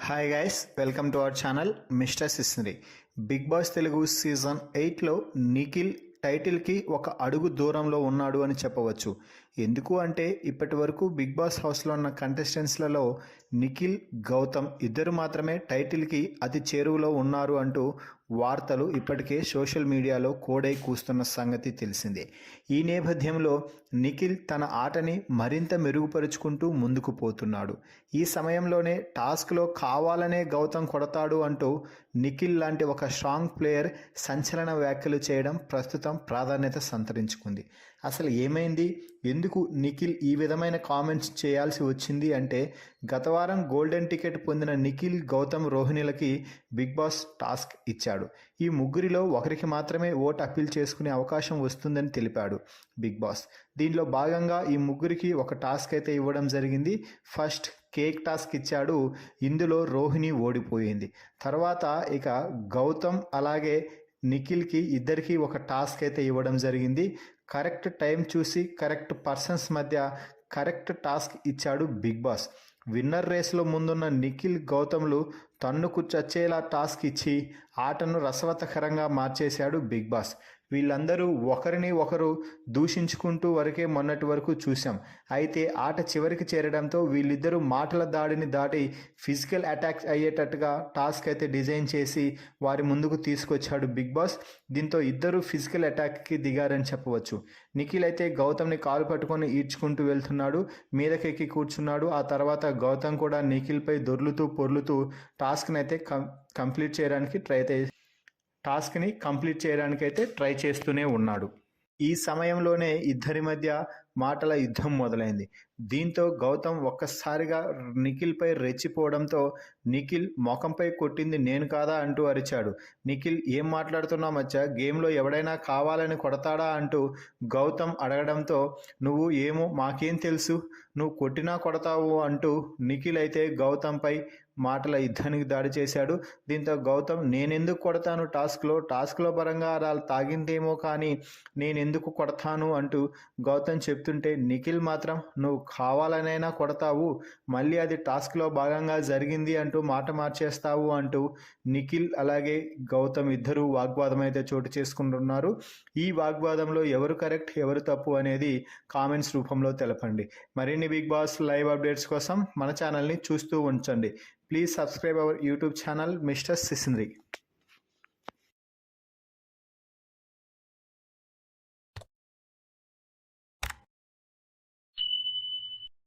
Hi guys, welcome to our channel mister సిస్నరీ. Bigg Boss Telugu season 8లో నిఖిల్ టైటిల్కి ఒక అడుగు దూరంలో ఉన్నాడు అని చెప్పవచ్చు. ఎందుకు అంటే ఇప్పటి వరకు బిగ్ బాస్ హౌస్లో ఉన్న కంటెస్టెంట్స్లలో నిఖిల్, గౌతమ్ ఇద్దరు మాత్రమే టైటిల్కి అతి చేరువలో ఉన్నారు అంటూ వార్తలు ఇప్పటికే సోషల్ మీడియాలో కోడై కూస్తున్న సంగతి తెలిసిందే. ఈ నేపథ్యంలో నిఖిల్ తన ఆటని మరింత మెరుగుపరుచుకుంటూ ముందుకు పోతున్నాడు. ఈ సమయంలోనే టాస్క్లో కావాలనే గౌతమ్ కొడతాడు అంటూ నిఖిల్ లాంటి ఒక స్ట్రాంగ్ ప్లేయర్ సంచలన వ్యాఖ్యలు చేయడం ప్రస్తుతం ప్రాధాన్యత సంతరించుకుంది. అసలు ఏమైంది, ఎందుకు నిఖిల్ ఈ విధమైన కామెంట్స్ చేయాల్సి వచ్చింది అంటే, గత వారం గోల్డెన్ టికెట్ పొందిన నిఖిల్, గౌతమ్, రోహిణిలకి బిగ్ బాస్ టాస్క్ ఇచ్చాడు. ఈ ముగ్గురిలో ఒకరికి మాత్రమే ఓట్ అప్పీల్ చేసుకునే అవకాశం వస్తుందని తెలిపాడు బిగ్ బాస్. దీనిలో భాగంగా ఈ ముగ్గురికి ఒక టాస్క్ అయితే ఇవ్వడం జరిగింది. ఫస్ట్ కేక్ టాస్క్ ఇచ్చాడు. ఇందులో రోహిణి ఓడిపోయింది. తర్వాత ఇక గౌతమ్ అలాగే నిఖిల్కి ఇద్దరికి ఒక టాస్క్ అయితే ఇవ్వడం జరిగింది. కరెక్ట్ టైం చూసి కరెక్ట్ పర్సన్స్ మధ్య కరెక్ట్ టాస్క్ ఇచ్చాడు బిగ్ బాస్. విన్నర్ రేస్లో ముందున్న నిఖిల్, గౌతమ్లు తన్నుకు చచ్చేలా టాస్క్ ఇచ్చి ఆటను రసవత్తకరంగా మార్చేశాడు బిగ్ బాస్. వీళ్ళందరూ ఒకరిని ఒకరు దూషించుకుంటూ వరకే మొన్నటి వరకు చూసాం. అయితే ఆట చివరికి చేరడంతో వీళ్ళిద్దరూ మాటల దాడిని దాటి ఫిజికల్ అటాక్ అయ్యేటట్టుగా టాస్క్ అయితే డిజైన్ చేసి వారి ముందుకు తీసుకొచ్చాడు బిగ్ బాస్. దీంతో ఇద్దరు ఫిజికల్ అటాక్కి దిగారని చెప్పవచ్చు. నిఖిల్ అయితే గౌతమ్ని కాలు పట్టుకొని ఈడ్చుకుంటూ వెళ్తున్నాడు, మీదకెక్కి కూర్చున్నాడు. ఆ తర్వాత గౌతమ్ కూడా నిఖిల్పై దొర్లుతూ పొర్లుతూ టాస్క్ని అయితే కంప్లీట్ చేయడానికైతే ట్రై చేస్తూనే ఉన్నాడు. ఈ సమయంలోనే ఇద్దరి మధ్య మాటల యుద్ధం మొదలైంది. దీంతో గౌతమ్ ఒక్కసారిగా నిఖిల్పై రెచ్చిపోవడంతో నిఖిల్ మొఖంపై కొట్టింది నేను కాదా అంటూ అరిచాడు. నిఖిల్ ఏం మాట్లాడుతున్నావు మచ్చా, గేమ్లో ఎవడైనా కావాలని కొడతాడా అంటూ గౌతమ్ అడగడంతో నువ్వు ఏమో మాకేం తెలుసు, నువ్వు కొట్టినా కొడతావు అంటూ నిఖిల్ అయితే గౌతమ్పై మాటల యుద్ధానికి దాడి చేశాడు. దీంతో గౌతమ్ నేనెందుకు కొడతాను, టాస్క్లో పరంగా అలా తాగిందేమో కానీ నేనెందుకు కొడతాను అంటూ గౌతమ్ చెప్తుంటే నిఖిల్ మాత్రం నువ్వు కావాలనైనా కొడతావు, మళ్ళీ అది టాస్క్లో భాగంగా జరిగింది అంటూ మాట మార్చేస్తావు అంటూ నిఖిల్ అలాగే గౌతమ్ ఇద్దరు వాగ్వాదం అయితే చోటు చేసుకుంటున్నారు. ఈ వాగ్వాదంలో ఎవరు కరెక్ట్ ఎవరు తప్పు అనేది కామెంట్స్ రూపంలో తెలపండి. మరిన్ని బిగ్ బాస్ లైవ్ అప్డేట్స్ కోసం మన ఛానల్ని చూస్తూ ఉంచండి. Please subscribe our YouTube channel mister సిస్నరీ.